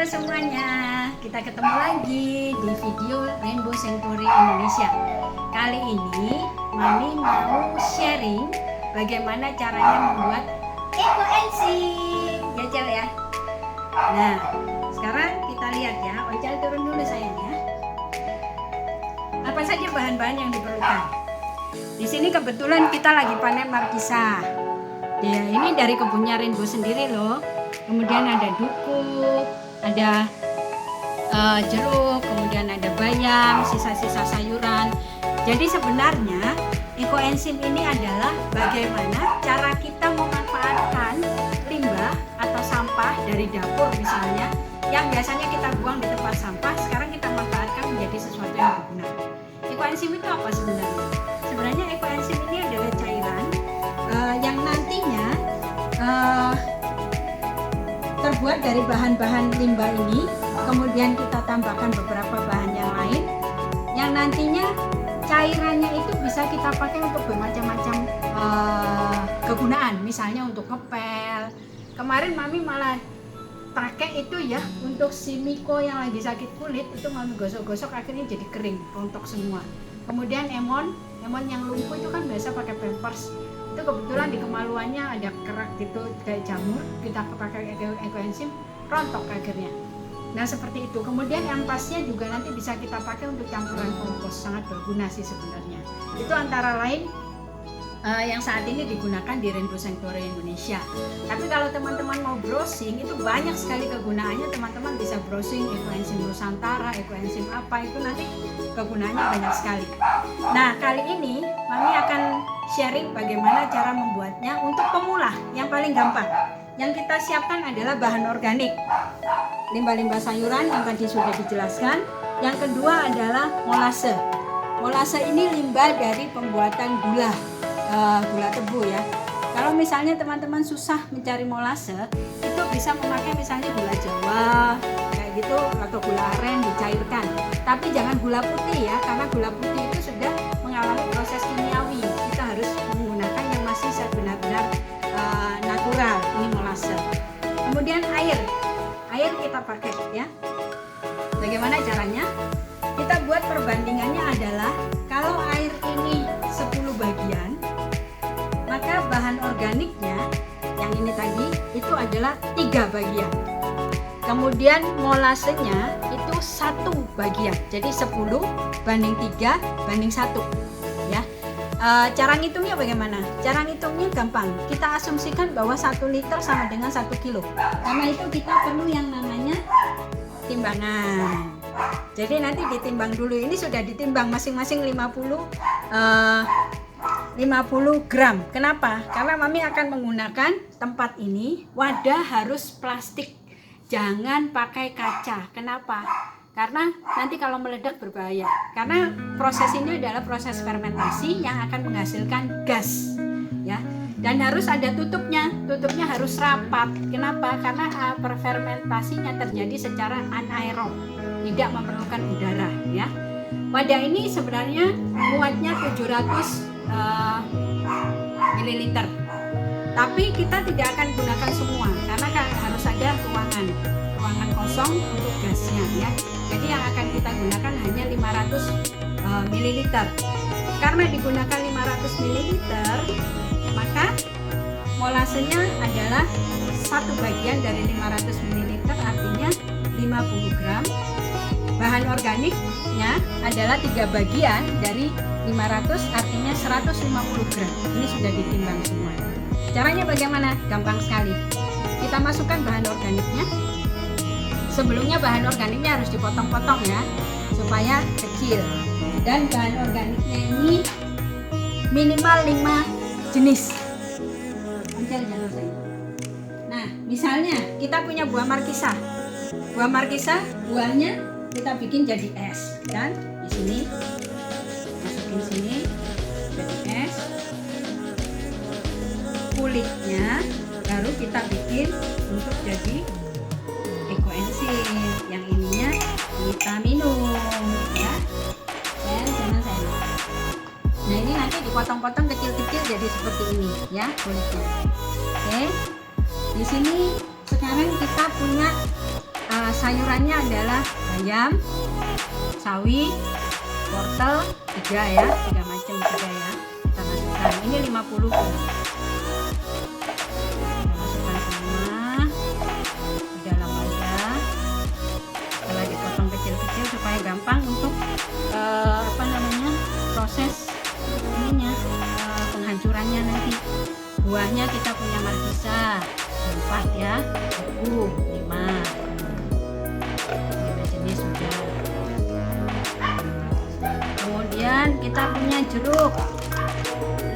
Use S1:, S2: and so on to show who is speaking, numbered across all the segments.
S1: semuanya, kita ketemu lagi di video Rainbow Sanctuary Indonesia. Kali ini Mami mau sharing bagaimana caranya membuat eco-enzim. Jajal ya. Nah, sekarang kita lihat ya. Oncal turun dulu sayangnya. Apa saja bahan-bahan yang diperlukan? Di sini kebetulan kita lagi panen markisa. Ya, ini dari kebunnya Rainbow sendiri loh. Kemudian ada duku, ada jeruk, kemudian ada bayam, sisa-sisa sayuran. Jadi sebenarnya eco-enzim ini adalah bagaimana cara kita memanfaatkan limbah atau sampah dari dapur misalnya, yang biasanya kita buang di tempat sampah, sekarang kita manfaatkan menjadi sesuatu yang berguna. Eco-enzim itu apa sebenarnya? Sebenarnya eco-enzim ini adalah cairan yang nantinya terbuat dari bahan-bahan limbah ini, kemudian kita tambahkan beberapa bahan yang lain, yang nantinya cairannya itu bisa kita pakai untuk bermacam-macam kegunaan, misalnya untuk ngepel. Kemarin Mami malah pakai itu ya untuk si Miko yang lagi sakit kulit, itu Mami gosok-gosok akhirnya jadi kering, rontok semua. Kemudian Emon yang lumpuh itu kan biasa pakai pampers, itu kebetulan di kemaluannya ada kerak gitu kayak jamur, kita pakai eco-enzim rontok akhirnya. Nah seperti itu. Kemudian ampasnya juga nanti bisa kita pakai untuk campuran kompos, sangat berguna sih sebenarnya. Itu antara lain yang saat ini digunakan di Rainbow Sanctuary Indonesia. Tapi kalau teman-teman mau browsing, itu banyak sekali kegunaannya. Teman-teman bisa browsing eco-enzim Nusantara, eco-enzim apa, itu nanti kegunaannya banyak sekali. Nah kali ini Mami akan sharing bagaimana cara membuatnya untuk pemula yang paling gampang. Yang kita siapkan adalah bahan organik, limbah-limbah sayuran yang tadi sudah dijelaskan. Yang kedua adalah molase. Molase ini limbah dari pembuatan gula tebu ya. Kalau misalnya teman-teman susah mencari molase, itu bisa memakai misalnya gula Jawa kayak gitu, atau gula aren dicairkan. Tapi jangan gula putih ya, karena gula putih itu sudah mengalami proses kimiawi. Kita harus menggunakan yang masih benar-benar natural, ini molase. Kemudian air kita pakai ya. Bagaimana caranya? Kita buat perbandingannya adalah kalau air ini 10 bagian, maka bahan organiknya yang ini tadi itu adalah 3 bagian. Kemudian molasenya itu 1 bagian. Jadi 10 banding 3 banding 1 ya. Cara ngitungnya bagaimana? Cara ngitungnya gampang. Kita asumsikan bahwa 1 liter sama dengan 1 kilo. Karena itu kita perlu yang namanya timbangan. Jadi nanti ditimbang dulu. Ini sudah ditimbang masing-masing 50 gram. Kenapa? Karena Mami akan menggunakan tempat ini wadah harus plastik. Jangan pakai kaca. Kenapa? Karena nanti kalau meledak berbahaya. Karena proses ini adalah proses fermentasi yang akan menghasilkan gas, ya. Dan harus ada tutupnya. Tutupnya harus rapat. Kenapa? Karena fermentasinya terjadi secara anaerob, tidak memerlukan udara, ya. Wadah ini sebenarnya muatnya 700 ml. Tapi kita tidak akan gunakan semua karena harus ada ruangan kosong untuk gasnya ya. Jadi yang akan kita gunakan hanya 500 ml. Karena digunakan 500 ml, maka molasenya adalah 1 bagian dari 500 ml, artinya 50 gram. Bahan organiknya adalah 3 bagian dari 500, artinya 150 gram. Ini sudah ditimbang semua. Caranya bagaimana? Gampang sekali. Kita masukkan bahan organiknya. Sebelumnya bahan organiknya harus dipotong-potong ya, supaya kecil. Dan bahan organiknya ini minimal 5 jenis. Nah, misalnya kita punya buah markisa. Buah markisa, buahnya kita bikin jadi es. Dan di sini masukin sini jadi es. Kulitnya baru kita bikin untuk jadi eco-enzim, yang ininya kita minum ya. Jangan saya. Nah ini nanti dipotong-potong kecil-kecil jadi seperti ini ya kulitnya. Oke. Di sini sekarang kita punya sayurannya adalah bayam, sawi, wortel, 3 macam ya. Kita masukkan. Ini 50 gram. Kita masukkan semua di dalam wadah. Setelah dipotong kecil-kecil supaya gampang untuk proses ininya, penghancurannya nanti. Buahnya kita punya markisa 4 ya, buku 5. Ini jenis sudah. Kemudian kita punya jeruk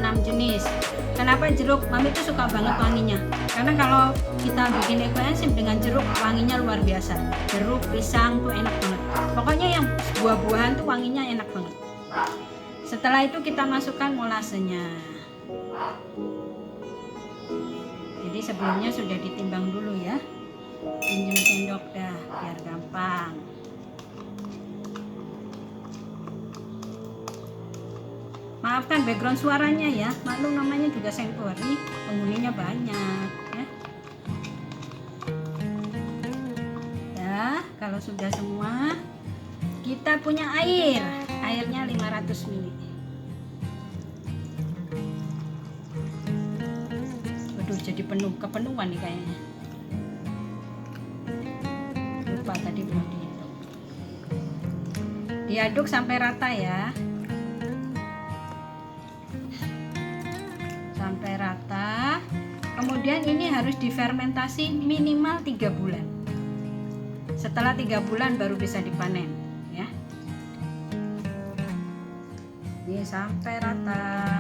S1: 6 jenis. Kenapa jeruk? Mami tuh suka banget wanginya. Karena kalau kita bikin ekoenzim dengan jeruk, wanginya luar biasa. Jeruk, pisang tuh enak banget. Pokoknya yang buah-buahan tuh wanginya enak banget. Setelah itu kita masukkan molasenya. Jadi sebelumnya sudah ditimbang dulu ya. Pinjam sendok dah biar gampang. Maafkan background suaranya ya. Maklum namanya juga sanctuary, penghuninya banyak ya. Nah, kalau sudah semua, kita punya air. Airnya 500 ml. Waduh, jadi kepenuhan nih kayaknya. Lupa tadi belum dihitung. Diaduk sampai rata ya. Sampai rata. Kemudian ini harus difermentasi minimal 3 bulan. Setelah 3 bulan baru bisa dipanen ya. Ini sampai rata.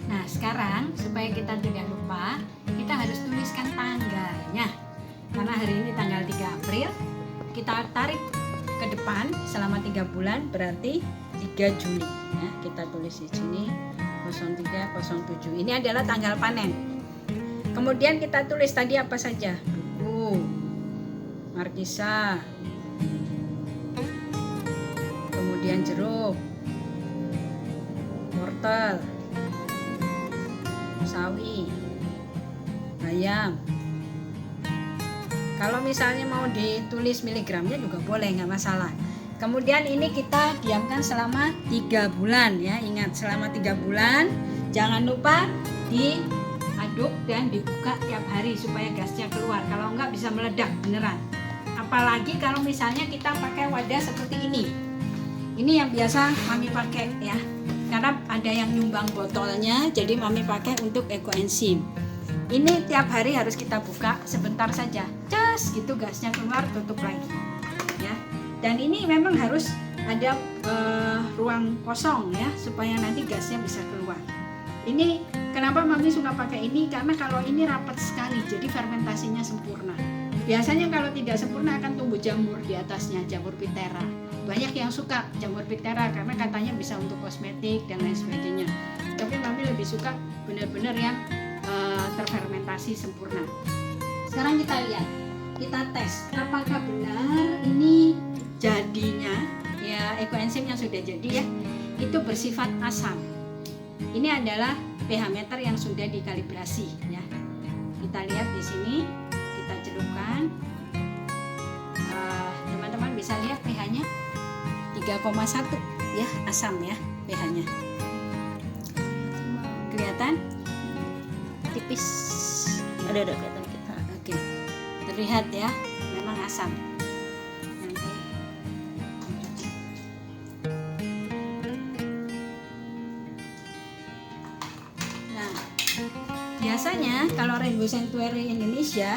S1: Nah, sekarang supaya kita tidak lupa, kita harus tuliskan tanggalnya. Karena hari ini tanggal 3 April, kita tarik ke depan selama 3 bulan berarti 3 Juli ya. Kita tulis di sini 0307. Ini adalah tanggal panen. Kemudian kita tulis tadi apa saja? Buku, markisa, kemudian jeruk, wortel, sawi, bayam. Kalau misalnya mau ditulis miligramnya juga boleh, nggak masalah. Kemudian ini kita diamkan selama 3 bulan ya. Ingat, selama 3 bulan jangan lupa diaduk dan dibuka tiap hari supaya gasnya keluar. Kalau enggak bisa meledak beneran. Apalagi kalau misalnya kita pakai wadah seperti ini. Ini yang biasa Mami pakai ya. Karena ada yang nyumbang botolnya, jadi Mami pakai untuk ekoenzim. Ini tiap hari harus kita buka sebentar saja. Cas gitu gasnya keluar, tutup lagi. Ya. Dan ini memang harus ada ruang kosong ya supaya nanti gasnya bisa keluar. Ini kenapa Mami suka pakai ini, karena kalau ini rapat sekali jadi fermentasinya sempurna. Biasanya kalau tidak sempurna akan tumbuh jamur di atasnya, jamur Phithera. Banyak yang suka jamur Phithera karena katanya bisa untuk kosmetik dan lain sebagainya. Tapi Mami lebih suka benar-benar yang terfermentasi sempurna. Sekarang kita lihat, kita tes apakah benar ini jadinya ya ekoenzim yang sudah jadi ya itu bersifat asam. Ini adalah pH meter yang sudah dikalibrasi ya. Kita lihat di sini, kita celupkan. Teman-teman bisa lihat pH-nya 3,1 ya, asam ya pH-nya. Kelihatan? Tipis.
S2: Ada kelihatan kita.
S1: Oke. Terlihat ya, memang asam. Biasanya kalau Rainbow Sanctuary Indonesia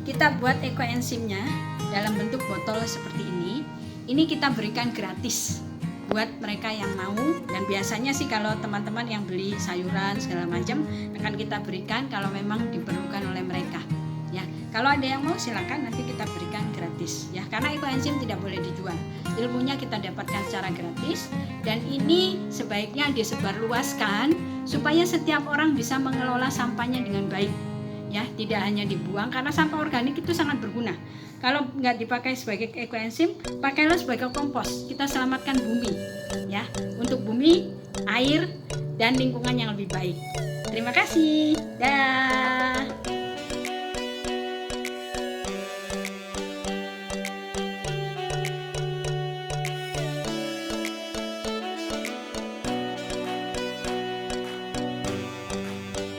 S1: kita buat ekoenzimnya dalam bentuk botol seperti ini. Ini kita berikan gratis buat mereka yang mau, dan biasanya sih kalau teman-teman yang beli sayuran segala macam akan kita berikan kalau memang diperlukan oleh mereka. Ya, kalau ada yang mau silakan nanti kita berikan gratis ya, karena ekoenzim tidak boleh dijual. Ilmunya kita dapatkan secara gratis dan ini sebaiknya disebarluaskan supaya setiap orang bisa mengelola sampahnya dengan baik. Ya, tidak hanya dibuang karena sampah organik itu sangat berguna. Kalau nggak dipakai sebagai ekoenzim, pakailah sebagai kompos. Kita selamatkan bumi, ya, untuk bumi, air, dan lingkungan yang lebih baik. Terima kasih. Dah.